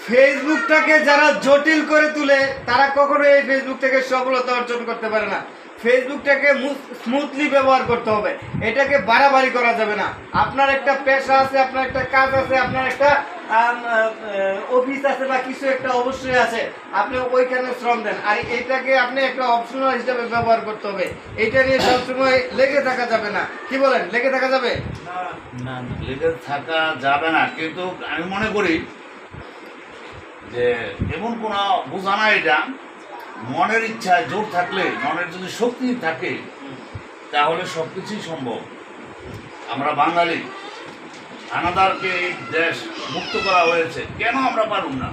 ফেসবুকটাকে যারা জটিল করে তুলে তারা কখনো এই ফেসবুক থেকে সফলতা অর্জন করতে পারে না। ফেসবুকটাকে স্মুথলি ব্যবহার করতে হবে, এটাকে বাড়াবাড়ি করা যাবে না। আপনার একটা পেশা আছে, আপনার একটা কাজ আছে, আপনার একটা অফিস আছে বা কিছু একটা অবশ্যই আছে, আপনি ওইখানে শ্রম দেন। আর এইটাকে আপনি একটা অপশনাল হিসেবে ব্যবহার করতে হবে। এটা নিয়ে সবসময় লেগে থাকা যাবে না। কি বলেন, লেগে থাকা যাবে না? লেগে থাকা যাবে না, কিন্তু আমি মনে করি যে এমন কোনো বোঝা না, এটা মনের ইচ্ছায় জোর থাকলে, মনের যদি শক্তি থাকে তাহলে সব কিছুই সম্ভব। আমরা বাঙালি, হানাদারকে এই দেশ মুক্ত করা হয়েছে, কেন আমরা পারুম না?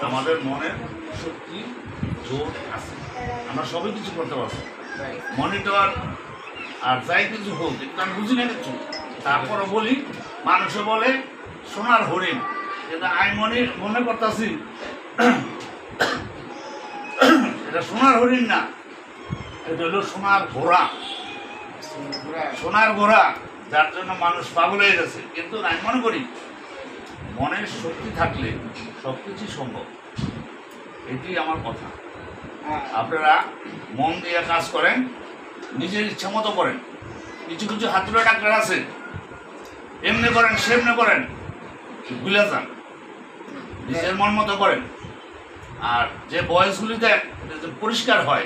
আমাদের মনের শক্তি জোর আছে, আমরা সবই কিছু করতে পারবো। মনিটর আর যাই কিছু হোক, কিন্তু আমি বুঝি না কিছু। তারপরে বলি, মানুষে বলে সোনার হরিণ, কিন্তু আমি মনে করতেছি এটা সোনার হরিণ না, এটা হলো সোনার ঘোড়া। সোনার ঘোড়া, যার জন্য মানুষ পাগল হয়ে গেছে। কিন্তু আমি মনে করি মনের শক্তি থাকলে সব কিছুই সম্ভব। এটি আমার কথা। আপনারা মন দিয়ে কাজ করেন, নিজের ইচ্ছা মতো করেন। কিছু কিছু হাতুড়ে ডাক্তার আছে, এমনি করেন সেমনি করেন, ভুলে যান, নিজের মন মতো করেন। আর যে বয়সগুলি দেন পরিষ্কার হয়,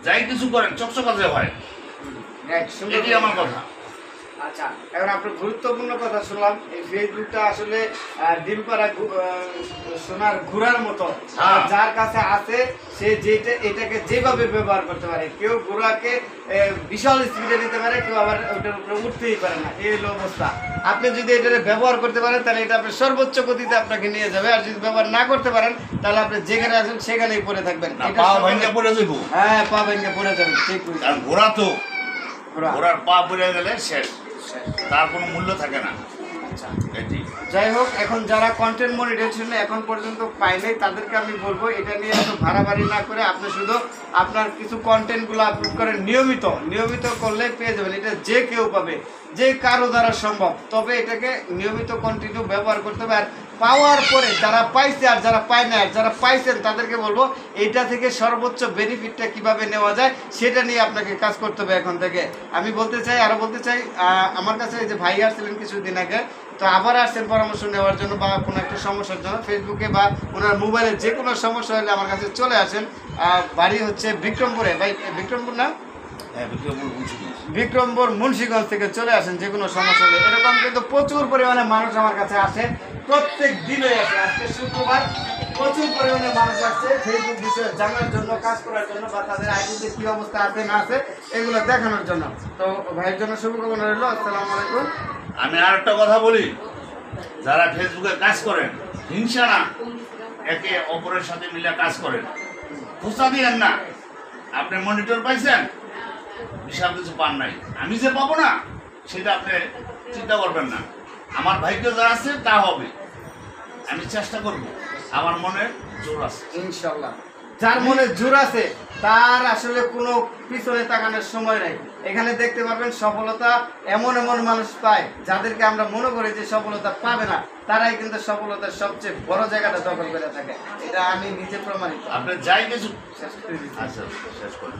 যাই কিছু করেন চকচকাতে হয়। এটি আমার কথা। আচ্ছা, এখন আপনার গুরুত্বপূর্ণ কথা শুনলাম। এই ফেসবুকটা আসলে ডিম পাড়া সোনার ঘোড়ার মতো, যার কাছে আছে সে এটাকে যেভাবে ব্যবহার করতে পারে। কেউ ঘোড়াকে বিশাল স্পিডে নিতে পারে, কেউ আবার ওটার উপরে উঠতেই পারে না। এই হলো অবস্থা। আপনি যদি এটা ব্যবহার করতে পারেন তাহলে এটা আপনার সর্বোচ্চ গতিতে আপনাকে নিয়ে যাবে। আর যদি ব্যবহার না করতে পারেন তাহলে আপনি যেখানে আছেন সেখানেই পড়ে থাকবেন। পা ভেঙে পড়ে যাবো। হ্যাঁ, পা ভেঙে পড়ে যাবেন। ঠিক। আর ঘোড়া তো, ঘোড়ার পা পড়ে গেলে শেষ, তার কোনো মূল্য থাকে না। যাই হোক, এখন যারা কন্টেন্ট মনিটাইজেশন এখন পর্যন্ত পায় নাই তাদেরকে আমি বলবো এটা নিয়ে এত ভাড়াবাড়ি না করে আপনি শুধু আপনার কিছু কন্টেন্টগুলো আপলোড করেন নিয়মিত করলে পেয়ে যাবেন। এটা যে কেউ পাবে, যে কারো দ্বারা সম্ভব। তবে এটাকে নিয়মিত কন্টিনিউ ব্যবহার করতে হবে। আর পাওয়ার পরে যারা পাইছে আর যারা পায় না, আর যারা পাইছেন তাদেরকে বলবো এটা থেকে সর্বোচ্চ বেনিফিটটা কিভাবে নেওয়া যায় সেটা নিয়ে আপনাকে কাজ করতে হবে এখন থেকে। আমি আরো বলতে চাই, আমার কাছে এই যে ভাই আসছিলেন কিছুদিন আগে, তো আবার আসছেন পরামর্শ নেওয়ার জন্য বা কোনো একটা সমস্যার জন্য। ফেসবুকে বা ওনার মোবাইলে যে কোনো সমস্যা হলে আমার কাছে চলে আসেন। বাড়ি হচ্ছে বিক্রমপুরে। ভাই, বিক্রমপুর না? বিক্রমপুর মুন্সিগঞ্জ থেকে চলে আসেন যে কোনো সমস্যা হলে। এরকম কিন্তু প্রচুর পরিমাণে মানুষ আমার কাছে আসে, প্রত্যেক দিনই আসে। আজকে শুক্রবার প্রচুর পরিমাণে মানুষ আসছে ফেসবুক বিষয়ে জানার জন্য, কাজ করার জন্য, বা তাদের আইডিতে কি অবস্থা আছে না আছে এগুলো দেখানোর জন্য। তো ভাইয়ের জন্য শুভকামনা রইল। আসসালামু আলাইকুম। আমি আর একটা কথা বলি, যারা ফেসবুকে কাজ করেন, হিংসা না, একে অপরের সাথে মিলে কাজ করেন। খোঁচা দিয়েন না। আপনি মনিটর পাইছেন, বিশাল কিছু পান নাই, আমি যে পাবো না সেটা আপনি চিন্তা করবেন না। আমার ভাইকে যা আছে তা হবে, আমি চেষ্টা করব। আমার মনে জোর আছে ইনশাল্লাহ। যার মনে জোর আছে তার আসলে কোনো পিছনে তাকানোর সময় নাই। এখানে দেখতে পারবেন সফলতা এমন মানুষ পায় যাদেরকে আমরা মনে করি যে সফলতা পাবে না, তারাই কিন্তু সফলতার সবচেয়ে বড় জায়গাটা দখল করে থাকে। এটা আমি নিজে প্রমাণিত। আপনি যাই কিছু শেষ করে